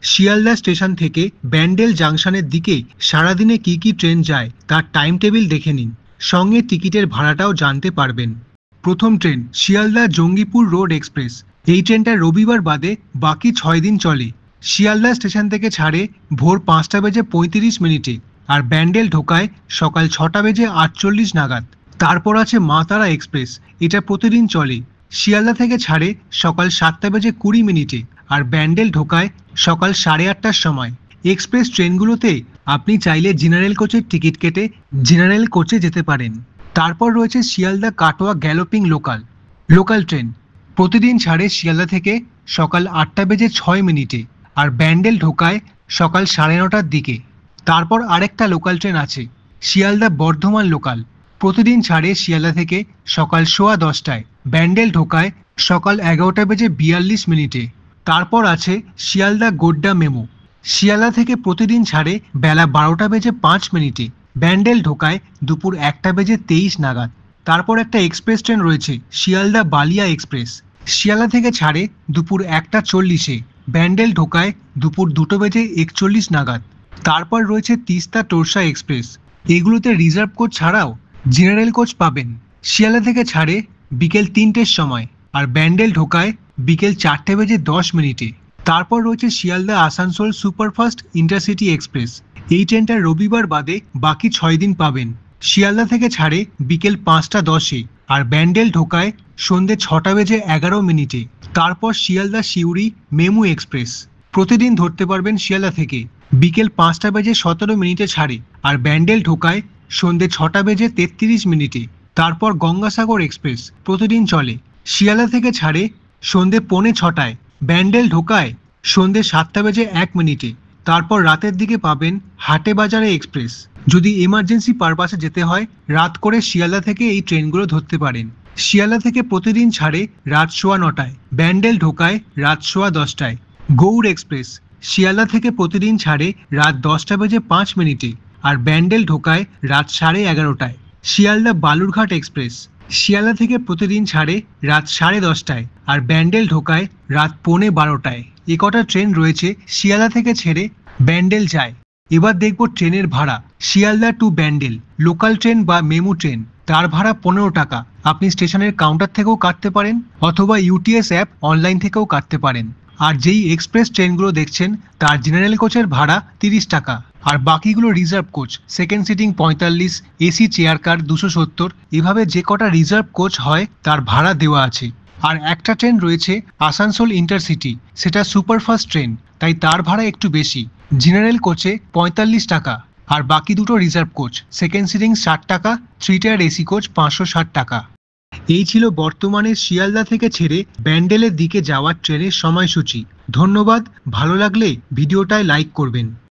Sealdah station থেকে ব্যান্ডেল জাংশনের দিকে সারাদিনে কি কি ট্রেন যায় তার টাইম টেবিল দেখে নিন। সঙ্গে টিকিটের ভাড়াটাও জানতে পারবেন। প্রথম train Sealdah Jangipur road express. এই ট্রেনটা রবিবার বাদে বাকি 6 দিন চলে। শিয়ালদা স্টেশন থেকে ছাড়ে ভোর 5:35 আর ব্যান্ডেল ঢোকায় সকাল 6:48 নাগাদ। তারপর আছে মা তারা এক্সপ্রেস। এটা প্রতিদিন চলে। শিয়ালদা থেকে ছাড়ে সকাল 7:20 আর ব্যান্ডেল ঢোকায় সকাল 8:30টার সময়। এক্সপ্রেস ট্রেনগুলোতে আপনি চাইলে জেনারেল কোচের টিকিট কেটে জেনারেল কোচে যেতে পারেন। তারপর রয়েছে Sealdah Katwa galloping local. Local train প্রতিদিন ছাড়ে শিয়ালদা থেকে সকাল 8:06 আর ব্যান্ডেল ঢোকায় সকাল 9:30টার দিকে। তারপর আরেকটা লোকাল ট্রেন আছে শিয়ালদা বর্ধমান লোকাল। প্রতিদিন ছাড়ে শিয়ালদা থেকে সকাল 10:15 ব্যান্ডেল ঢোকায় সকাল 11:42। তারপর আছে শিয়ালদা গোড্ডা মেমো। শিয়ালদা থেকে প্রতিদিন ছাড়ে বেলা 12:05 ব্যান্ডেল ঢোকায় দুপুর 1:23 নাগাদ। তারপর একটা এক্সপ্রেস ট্রেন রয়েছে শিয়ালদা বালিয়া এক্সপ্রেস। শিয়ালদা থেকে ছাড়ে দুপুর 1:40 ব্যান্ডেল ঢোকায় দুপুর 2:41 নাগাদ। তারপর রয়েছে তিস্তা তোরসা এক্সপ্রেস। এগুলোতে রিজার্ভ কোচ ছাড়াও জেনারেল কোচ পাবেন। শিয়ালদা থেকে ছাড়ে বিকেল 3টের সময় আর ব্যান্ডেল ঢোকায় বিকেল 4:10। তারপর রয়েছে Sealdah Asansol superfast intercity express. এই ট্রেনটা রবিবার বাদে বাকি 6 দিন পাবেন। শিয়ালদা থেকে ছাড়ে বিকেল 5:10 আর ব্যান্ডেল ঢোকায় সন্ধ্যে 6:11। তারপর শিয়ালদা সিউড়ি মেমু এক্সপ্রেস প্রতিদিন ধরতে পারবেন শিয়ালদা থেকে। বিকেল 5:17 ছাড়ে আর ব্যান্ডেল ঢোকায় সন্ধ্যে 6:33। তারপর গঙ্গাসাগর এক্সপ্রেস প্রতিদিন চলে। শিয়ালদা থেকে ছাড়ে সন্ধ্যে 5:45 ব্যান্ডেল ঢোকায় সন্ধ্যে 7:01। তারপর রাতের দিকে পাবেন হাটে বাজারে এক্সপ্রেস। যদি এমার্জেন্সি পারপাসে যেতে হয় রাত করে শিয়ালদা থেকে এই ট্রেনগুলো ধরতে পারেন। শিয়ালদা থেকে প্রতিদিন ছাড়ে রাত 9:15 ব্যান্ডেল ঢোকায় রাত 10:15। গৌড় এক্সপ্রেস শিয়ালদা থেকে প্রতিদিন ছাড়ে রাত 10:05 আর ব্যান্ডেল ঢোকায় রাত 11:30। শিয়ালদা বালুরঘাট এক্সপ্রেস শিয়ালদা থেকে প্রতিদিন ছাড়ে রাত 10:30 আর ব্যান্ডেল ঢোকায় রাত 11:45। এ কটা ট্রেন রয়েছে শিয়ালদা থেকে ছেড়ে ব্যান্ডেল যায়। এবার দেখব ট্রেনের ভাড়া। Sealdah to Bandel local train বা মেমু ট্রেন, তার ভাড়া 15 টাকা। আপনি স্টেশনের কাউন্টার থেকেও কাটতে পারেন অথবা ইউটিএস অ্যাপ অনলাইন থেকেও কাটতে পারেন। আর যেই এক্সপ্রেস ট্রেনগুলো দেখছেন তার জেনারেল কোচের ভাড়া 30 টাকা আর বাকিগুলো reserve coach, second sitting 45, AC chair car 270। এভাবে যে কটা রিজার্ভ কোচ হয় তার ভাড়া দেওয়া আছে। আর একটা ট্রেন রয়েছে আসানসোল ইন্টারসিটি, সেটা সুপারফাস্ট ট্রেন, তাই তার ভাড়া একটু বেশি। জেনারেল কোচে 45 টাকা আর বাকি দুটো রিজার্ভ কোচ, সেকেন্ড সিটিং 60 টাকা, 3 টায়ার এসি কোচ 560 টাকা। এই ছিল বর্তমানে শিয়ালদা থেকে ছেড়ে ব্যান্ডেলের দিকে যাওয়ার ট্রেনের সময়সূচি। ধন্যবাদ। ভালো লাগলে ভিডিওটায় লাইক করবেন।